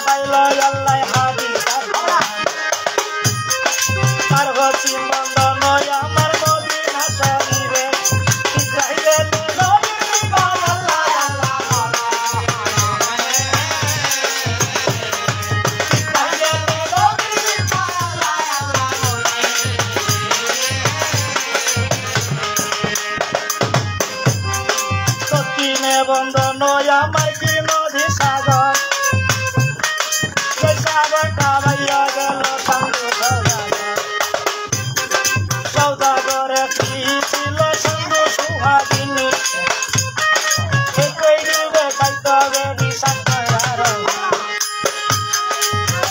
Pile আল্লাহ হাদি তার হচ্ছি বন্ধন আমার মদিনা শরীরে ইসরাইলের বন্ধন আমার কি নদী সাগর সাগরটা ভাইয়া গেল সৌদাগরে কি ছিল সন্ধু সুহাগিনী একই ডুবে খাইতে বিষাক্ত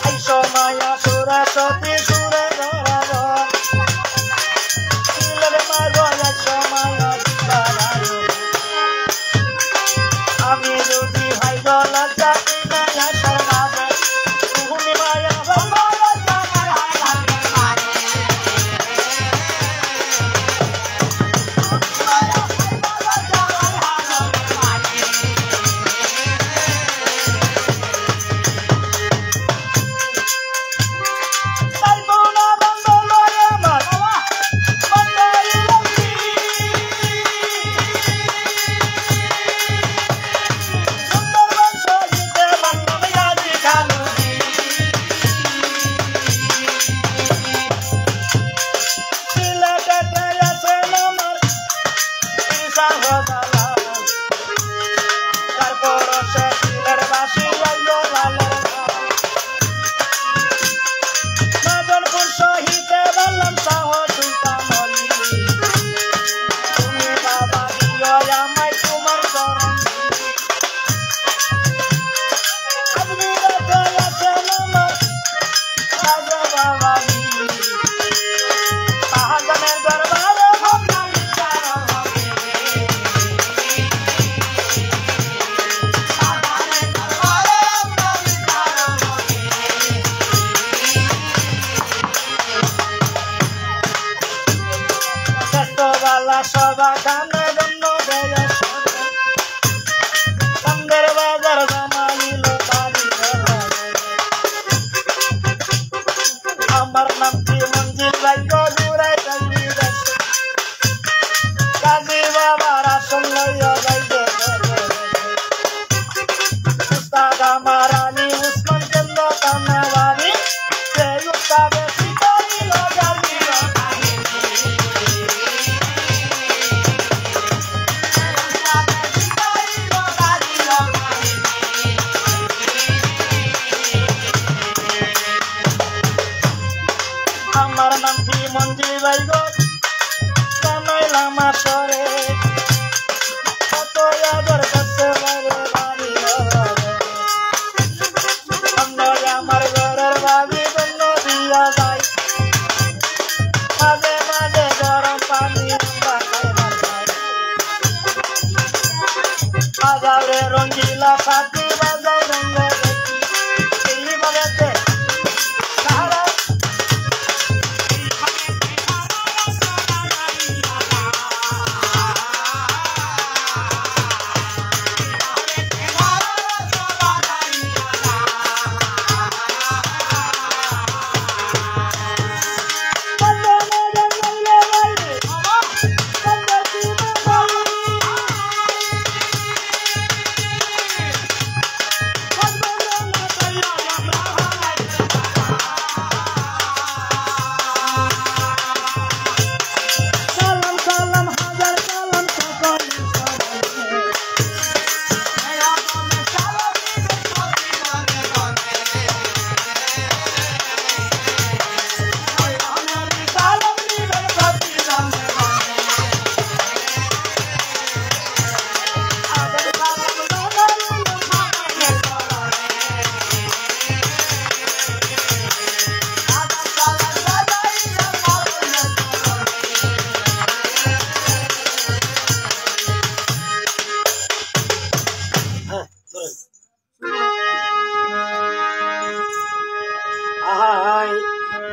এই সময় সুরে সতী সুরে ধরাব ছিলেন মাগো এক সময় আমি যদি ভাই গলতা মায়া শরণাবে তুমি মায়া বলতা সবা গানে গণ্য দেয় সন্দের বাজার জমাইল বাড়ি আমার নাম কি মঞ্জিল ভাগ্য জুড়াই চন্ডী কাজী বাবার আসন লইয়া যাইবে উস্তাদ আমার আলী উসমান কেন্দ্র কান্নাবাড়ি সেই উস্তাদে শিকারিল জানি আমার নাম কি মঞ্জিল ভাইগ জানাইলাম আসরে কত আদর করতে পারে বাড়ি আমার ঘরের ভাবি বন্য দিয়া যায় মাঝে মাঝে গরম পানি বাজারে রঙ্গিলা সাথী বাজাও রঙ্গ এইভাবে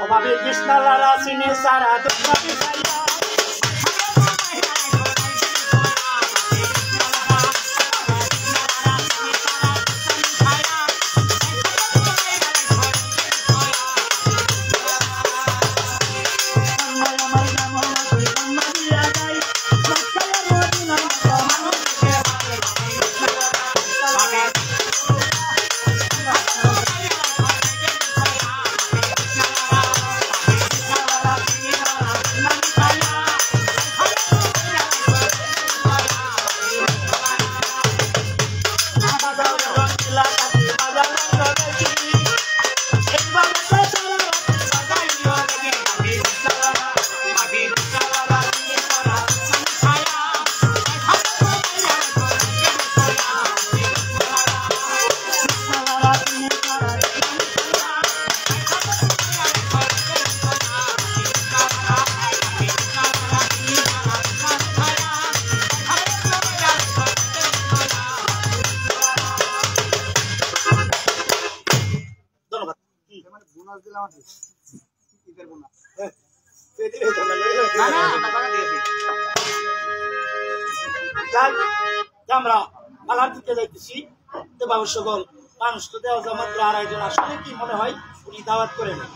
অভাবে কৃষ্ণ লালা সিনে সারা দুঃখ বিষাইয়া আমরা পালার দিকে যাইতেছি তো বাবু সকল মানুষ তো দেওয়া যায় মাত্র 2.5 জন আসলে কি মনে হয় উনি দাওয়াত করে না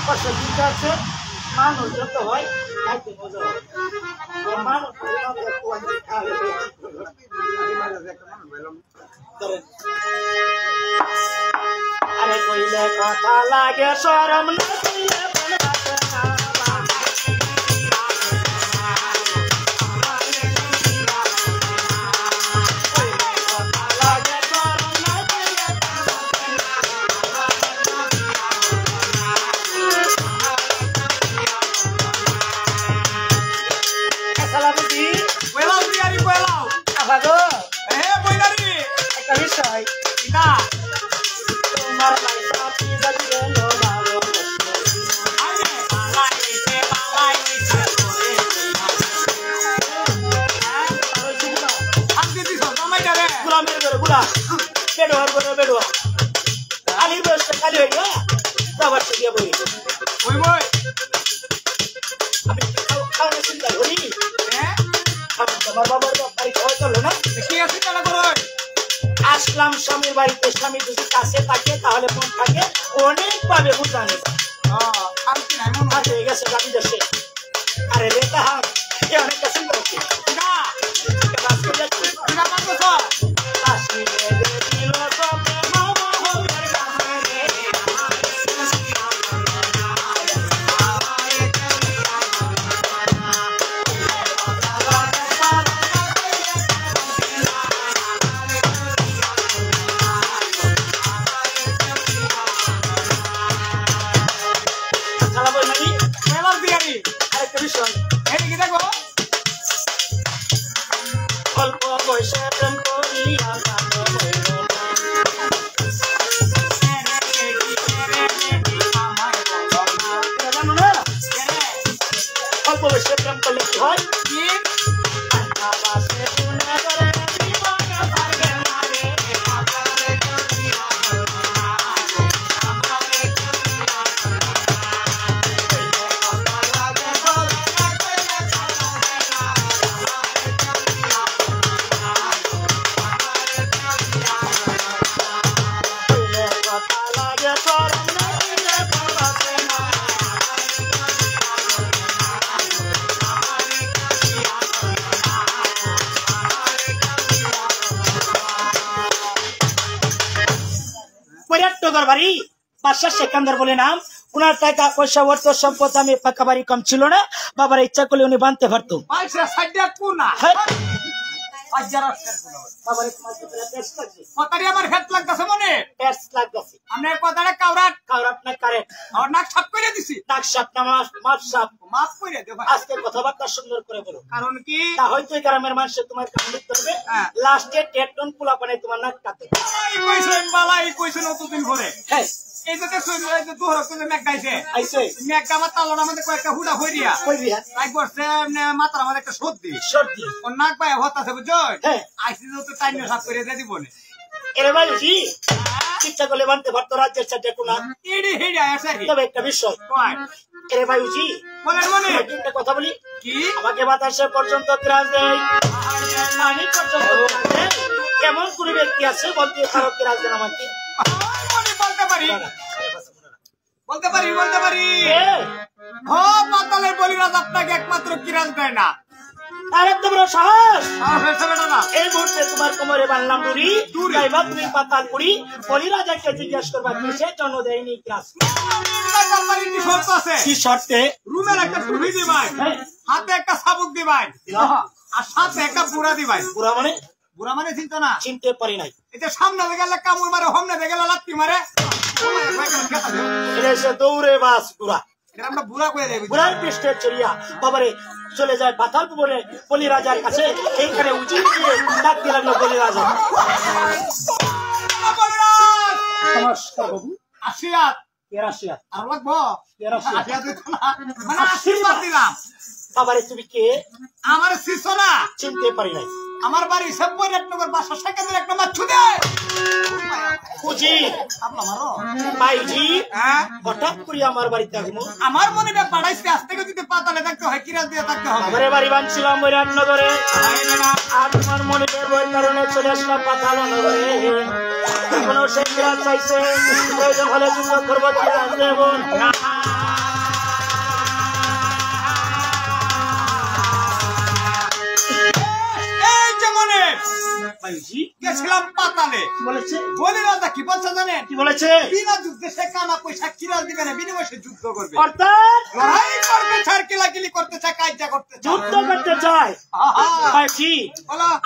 পাশে দিতে আছে মানুষ যত হয় খাইতে মজা হয় মানুষ আরে কইলে কথা লাগে শরম না কইলে আসলাম স্বামীর বাড়িতে স্বামী যদি কাছে থাকে তাহলে মন থাকে অনেক পাবে বুঝানি হয়ে গেছে গাড়ি দেশে আরে রেখা হাত অনেক কাছে সেখানদার বলে নাম উনার টাকা পয়সা অর্থ সম্পদ আমি পাকা বাড়ি কম ছিল না বাবার ইচ্ছা করলে উনি বানতে পারতো কথাবার্তা সুন্দর করে বলো কারণ কি হয়তো গ্রামের মানুষের তোমার লাস্টে টেটন পোলা পানে তোমার নাক কাটে এই যে কয়েকটা হুডা হয়ে দিয়া করছে মাথার আমাদের একটা সর্দি সর্দি ওর নাক পায়ে হতাছে বুঝছো আইসি তো টাইম সাফ করে দিয়ে দিব এরে ভাইজি ইচ্ছা করলে বানতে পারতো রাজ্যের সাথে কোনা এডি হেডি আসে তবে একটা বিষয় এরে ভাইজি বলেন মনে একটা কথা বলি কি আমাকে বাতাসে পর্যন্ত ত্রাস দেয় পানি পর্যন্ত কেমন কোন ব্যক্তি আছে বলতে খারাপ ত্রাস দেন আমাকে বলতে পারি পাতালের বলিরাজ আপনাকে একমাত্র কিরাজ দেয় না আরে তোমরা সাহস এই মুহূর্তে তোমার কোমরে বানলাম দড়ি গাইবা তুমি পাতাল পুরি বলিরাজাকে জিজ্ঞেস করবা কিসের জন্য দেয়নি কিরাজ কি শর্তে রুমের একটা টুপি দিবাই হাতে একটা সাবুক দিবাই আর সাথে একটা বুড়া দিবাই বুড়া মানে চিন্তা না চিনতে পারি নাই এটা সামনে গেলে কামড় মারে হোমনে গেলে লাত্তি মারে দৌড়ে বাস বুড়া আমরা বুড়া করে দেব বুড়ার পৃষ্ঠে চড়িয়া বাবারে চলে যায় পাতাল পুরে বলিরাজার কাছে এইখানে উঁচু ডাকতে লাগলো বলিরাজা নমস্কার বাবু আশীর্বাদ কেরাশিয়া আর লাগবো কেরাশিয়া মানে আশীর্বাদ দিলাম বাবারে তুমি কে আমার শিষ্য না চিনতে পারি নাই আমার বাড়ি সব্বইরাটনগর বাসা সেকেন্ডের একটা মাছু দে বুঝি আপনা মারো ভাইজি হঠাৎ করে আমার বাড়িতে আসবো আমার মনে বে পাড়াইছে আজ থেকে যদি পাতালে থাকতে হয় কিরাজ দিয়ে থাকতে হবে আমার বাড়ি বানছিলাম বৈরাটনগরে আর তোমার মনে ওই কারণে চলে আসলাম পাতালনগরে এখনো সেই কিরাজ চাইছে প্রয়োজন হলে যুদ্ধ করবো কিরাজ দেব গেছিলাম পাতালে বলেছে বলে রাজা কি বলছে জানেন কি বলেছে বিনা যুদ্ধে সে কানা পয়সা কিরাজ দিবে না বিনিময়ে সে যুদ্ধ করবে অর্থাৎ লড়াই করবে ছাড় কিলাকিলি করতে চায় কাজটা করতে চায় যুদ্ধ করতে চায় ভাইজি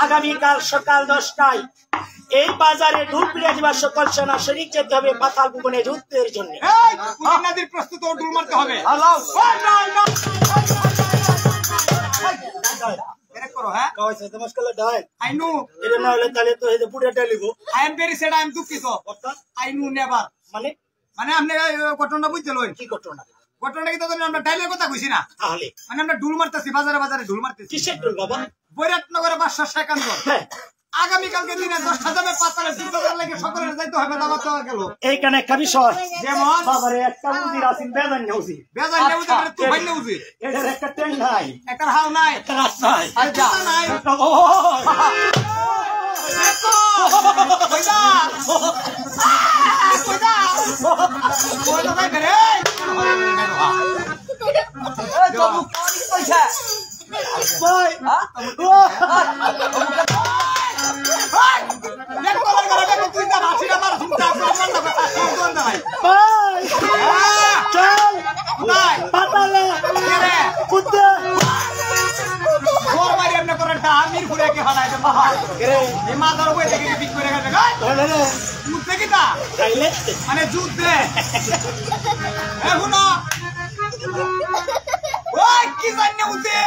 আগামীকাল সকাল 10টায় এই বাজারে ঢুল পিড়ে দিবার সকল সেনা সৈনিক যেতে হবে পাতাল ভুবনে যুদ্ধের জন্য নদীর প্রস্তুত ও ডুল মারতে হবে করো হ্যাঁ আইনু এটা না হলে তাহলে তো এই পুরোটা লিখো I am very sad I am দুঃখিত অর্থাৎ আইনু নেভার মানে মানে আপনি ঘটনা বুঝতে লইন কি ঘটনা ঘটনা কি তো আমরা ডাইলের কথা কইছি না তাহলে মানে আমরা ডুল মারতেছি বাজারে বাজারে ডুল মারতেছি কিসের ডুল বাবা বৈরাটনগরে বাসা সেকান্দ আগামীকালকে দিনে 10টা যাবে পাতালে যুদ্ধ করার লাগে সকলের যাইতে হবে দাওয়াত দেওয়া গেল এইখানে একটা বিষয় যেমন বাবারে একটা উজির আছেন বেজান উজির বেজান উজির মানে তুই ভাইলে উজির এটার একটা ট্রেন নাই একটা হাও নাই একটা রাস্তা নাই আর যা নাই ও কইদা কইদা কইদা ভাই করে এই বাবু কোন পয়সা ভাই মানে যুদ্ধে কি জানি উঠে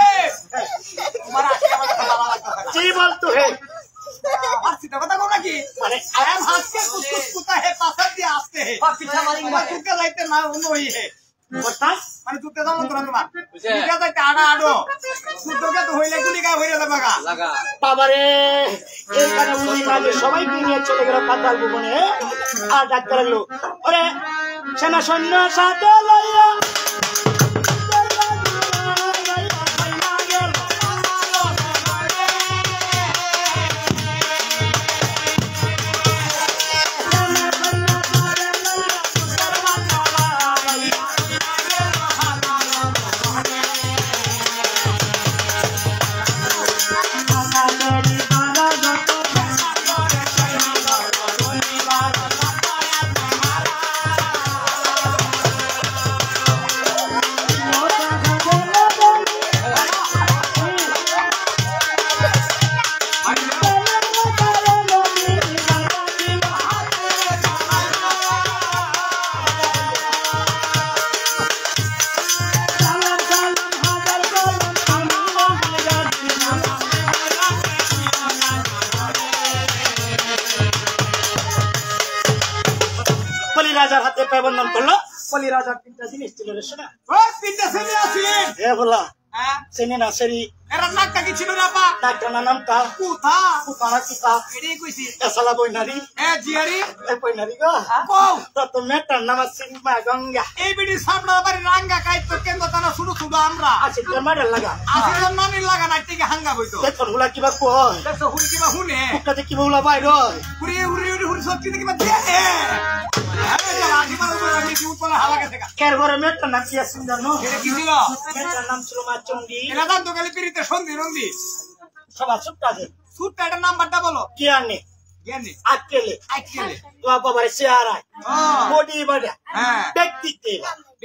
কি বলতো হে কথা কো নাকি মানে হাসকে কুছ কুতা হে পাসা দিয়ে আসতে হে পিছা মারিঙ্গা যুদ্ধে যাইতে না নই হে বতাস মানে যুদ্ধে যাও তোরা তোমার যুদ্ধে যাইতে আড়া আড়ো যুদ্ধকে তো হইলে গুলি গায় হইরে যাবে লাগা বাবারে এইখানে উনি কাজে সবাই নিয়ে চলে গেল পাতাল ভুবনে আর ডাক্তার লোক ওরে সেনা সৈন্য সাথে লইয়া রাজার হাতে প্রবন্ধন করলো বলি রাজার তিনটা জিনিস ছিল রে শোনা তিনটা ছেলে আছিলেন এ বলা চেনে না সেরি এরা নাকটা কি ছিল না পা নাকটা না নামটা কুথা কুপারা কিতা এটাই কইছি এসালা বইনারি জিয়ারি এ বইনারি গো কও তো মেটার নাম সিংমা গঙ্গা এই বিডি সামলা বাড়ি রাঙ্গা কাইতো কেন তানা শুরু শুরু আমরা আছে তোর মাডেল লাগা আছে তোর নানি লাগা না টিকে হাঙ্গা বইতো দেখো হুলা কিবা কই দেখো হুরি কিবা হুনে কুকাতে কিবা হুলা বাইর হুরি হুরি হুরি সত্যি কিবা দে আরে রাজি মারো আমি কি উপলা হাওয়া গেছে এর ঘরে মেটার নাম কি আছে জানো এটা কি ছিল মেটার নাম ছিল মা চন্ডী এরা দান তো গেলে পিরিতে সন্ধি রন্ধি সব সুট্টা দে সুটটা এটা নাম্বারটা বলো কি আনে জ্ঞানী আকেলে আইকেলে তো বাবারে চেহারায় বডি বাড়া হ্যাঁ ব্যক্তিত্বে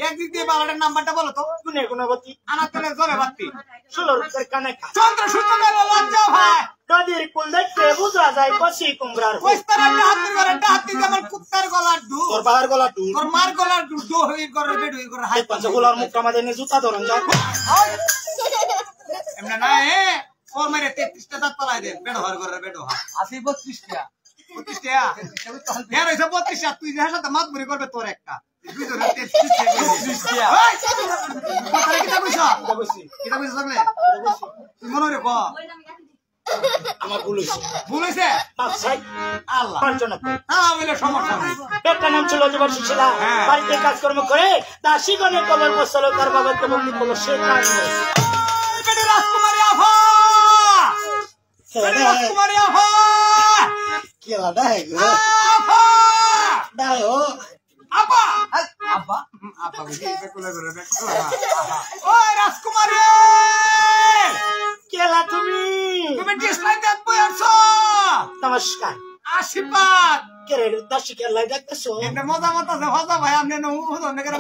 একদিক দিয়ে বালাটার নাম্বারটা বলো তো গুনে গুণবতী আনা তেলে জলে বাত্তি 16 রূপের কানেকা চন্দ্র সূর্য গেল লজ্জা ভাই কাদের কুল দেখতে বুঝা যায় কষি কুমড়ার ওস্তারাটা হাতি যেমন কুত্তার গলার ডু তোর বাবার গলা টু তোর মার গলার ডু দো হই করে বেড হই করে হাই পাঁচ গোলার মুখ আমাদের নে জুতা ধরন যায় এমনা না ওর মেরে 33টা দাঁত পালাই দে বেড হর করে বেড হর আসি 32টা 32টা এর হইছে 32টা তুই যার সাথে মাত ভরি করবে তোর একটা তুই তো 33টা কথা কি তা কইছ কইছি কি তা কইছ লাগলে তুই মনে রে ক আমার ভুল হয়েছে ভুল হয়েছে বাচ্চাই আল্লাহ পাঁচজনা বলে সমস্যা নেই একটা নাম ছিল অজবর শিশিলা বাড়িতে কাজকর্ম করে দাসীগণে কবর বসলো তার বাবাকে বন্দি করলো সে কাজ রাজকুমারী আফা রাজকুমারী আফা খেলাটা আপা আপা আপা ওই রাজকুমারী কেলা তুমি তুমি ডিসপ্লে দেখবো আসো নমস্কার আশীর্বাদ কেরে দাসী খেলাই দেখতেছো এমনি মজা মতো আছে হজা ভাই আপনি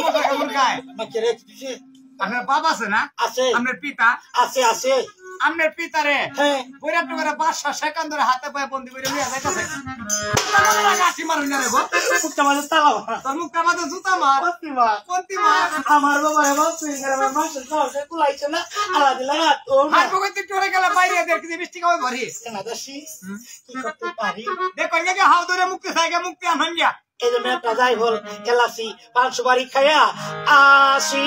মজা কেমন খায় কেরে দিছে আপনার বাবা আছে না আছে আপনার পিতা আছে আছে আপনার পিতারে হ্যাঁ বইরাট করে 5 সেকেন্ড ধরে হাতে পায়ে বন্দি করে নিয়ে যাইতাছে গাছি মারুন না রে গো মুখটা মাঝে তালাও তোর মুখটা মাঝে জুতা মার কোনটি মার আমার বাবা এবার তুই গ্রামের মাসের খাওয়াতে কুলাইছে না আলাদা লাগা ও হাই পকেটে চড়ে গেলে বাইরে দেখি যে মিষ্টি খাওয়াই ভরি কেনা দাসী কি করতে পারি দেখো যে হাও ধরে মুক্তি থাকে মুক্তি আনন গিয়া এই জন্য একটা যাই হল এলাচি 500 বাড়ি খাইয়া আসি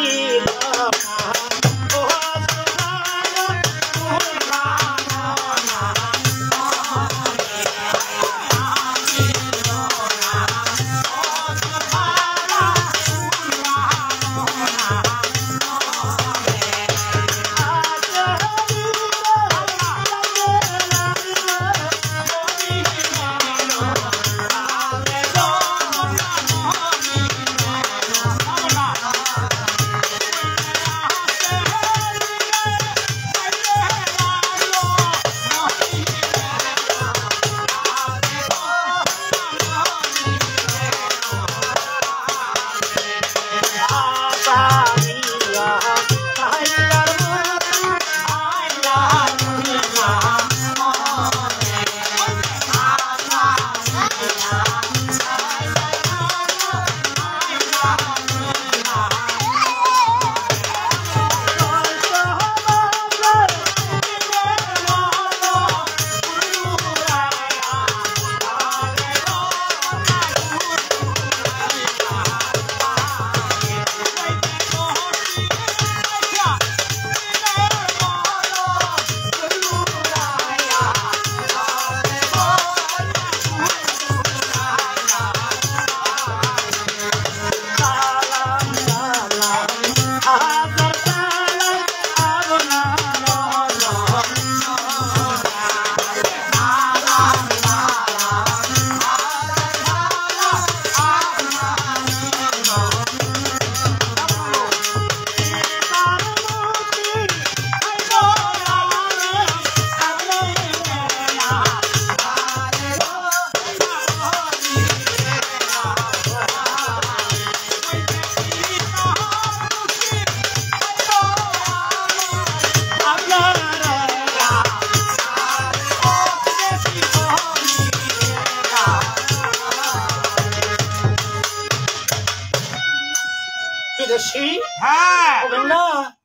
হ্যাঁ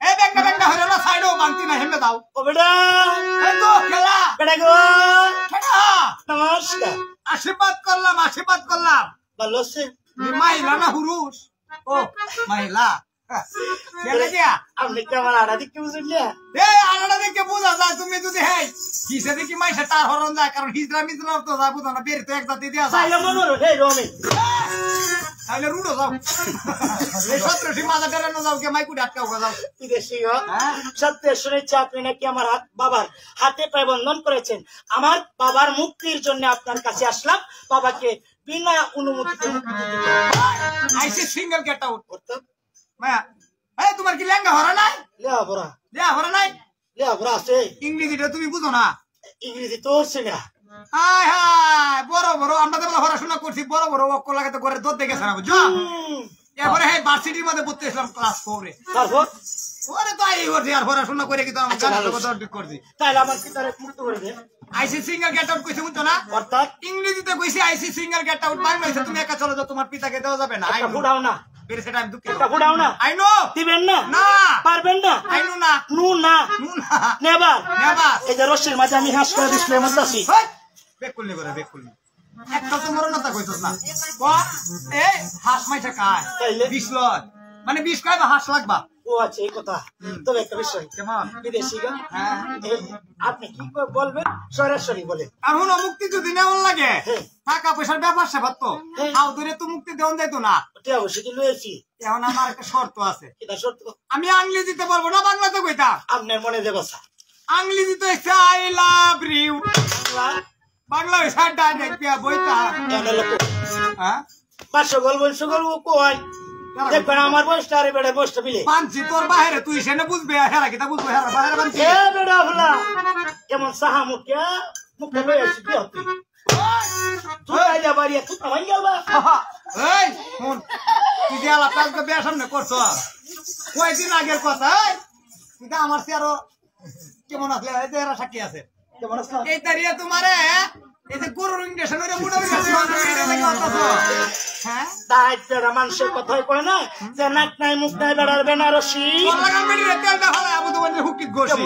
এই ব্যাংটা ব্যাংটা হলো না সাইডও বাংতি না হেমে দাও ও বেটা এই তো খেলা বেটা গো খেলা নমস্কার আশীর্বাদ করলাম ভালো আছে মহিলা না পুরুষ ও মহিলা কেলে দিয়া আপনি কি আমার আড়া দিকে বুঝলেন এই আড়াটা দেখে বোঝা যায় তুমি যদি হেই কিসে দেখি মাইসা তার হরন যায় কারণ হিজরা মিজরা তো যায় বুঝা না বের তো এক জাতি দিয়া যায় তাইলে মনে হে রমি তাইলে রুডো যাও এই সত্রটি মাথা টেরানো যাও কে মাইকু ডাটকাও যাও বিদেশি সত্য শুনেছি আপনি নাকি আমার বাবার হাতে পায়ে বন্ধন করেছেন আমার বাবার মুক্তির জন্য আপনার কাছে আসলাম বাবাকে বিনা অনুমতিতে মুক্তি দিতে আইসি সিঙ্গেল গেট আউট করতে মায়া এই তোমার কি লেঙ্গা হরা নাই লেয়া হরা নাই আছে ইংরেজিটা তুমি বুঝো না ইংরেজি তো না হাই হাই বড় বড় আমরা তো পড়াশোনা করছি বড় বড় অক্ষর লাগাতে করে দৌড় দেখেছে না বুঝছো এরপরে হ্যাঁ ভার্সিটির মধ্যে পড়তে এসলাম ক্লাস 4 এ তারপর ওরে তো আই করছি আর পড়াশোনা করে কি তো আমি জানা কথা করছি তাইলে আমার কি তারে মুক্ত করে দে আইসি সিঙ্গেল গেট আউট কইছে বুঝছো না অর্থাৎ ইংরেজিতে কইছি আইসি সিঙ্গেল গেট আউট বাংলাতে তুমি একা চলে যাও তোমার পিতাকে দেওয়া যাবে না একটা ফুটাও না বেরে সেটা আমি দুঃখিত একটা ফুটাও না আই নো দিবেন না না পারবেন না আই নো না নু না নেভার নেভার এই যে রশির মাঝে আমি হাস করে ডিসপ্লে মধ্যে আছি বেকুলনি করে বেকুলনি একটা তো মরণতা কইছস না এই হাঁস মাইটা কায় তাইলে 20 লয় মানে 20 কয় বা হাঁস লাগবা ও আচ্ছা এই কথা। তবে একটা বিষয়, কেমন বিদেশি গান হ্যাঁ আপনি কি বলবেন সরাসরি বলে। আর হুনো মুক্তি যদি নেওয়ার লাগে টাকা পয়সার ব্যাপার সেবার তো আও দূরে তো মুক্তি দেওয়া যাইতো না। ওটা অবশ্যই কি লয়েছি। এখন আমার একটা শর্ত আছে। এটা সত্য। আমি ইংরেজিতে বলবো না বাংলাতে কইতা। আপনার মনে যে কথা। ইংরেজিতে আই লাভ ইউ, বাংলা হইছে ডাইরেক্ট দিয়া বইতা। হ্যাঁ পাঁচশো গল্প কই দেখবেন আমার বয়সটা আরে বেড়ে বয়সটা মিলে পাঞ্চি তোর বাহিরে তুই সেনে বুঝবে হেরা কিতা বুঝবে হেরা বাহিরে পাঞ্চি এ বেড়া হলা কেমন সাহা মুখিয়া মুখে লয়ে আসি কি হতি তুই আইলা বাড়িয়া তুই ভাই গেলবা। এই শুন তুই যে আলাপ কাজ তো বিয়ার সামনে করছ কয়দিন আগের কথা। তুই তো আমার আরো কেমন আসলে এরা সাক্ষী আছে কেমন আসলো এই তারিয়া তোমারে এই যে গরুর ইঞ্জেকশন হইরা মুড়া হ্যাঁ তাই বেড়া মানুষের কথাই কয় না যে নাক নাই মুখ নাই বেড়ার বেনারসি তেলটা ভালো আবু তোমার হুকিত ঘষি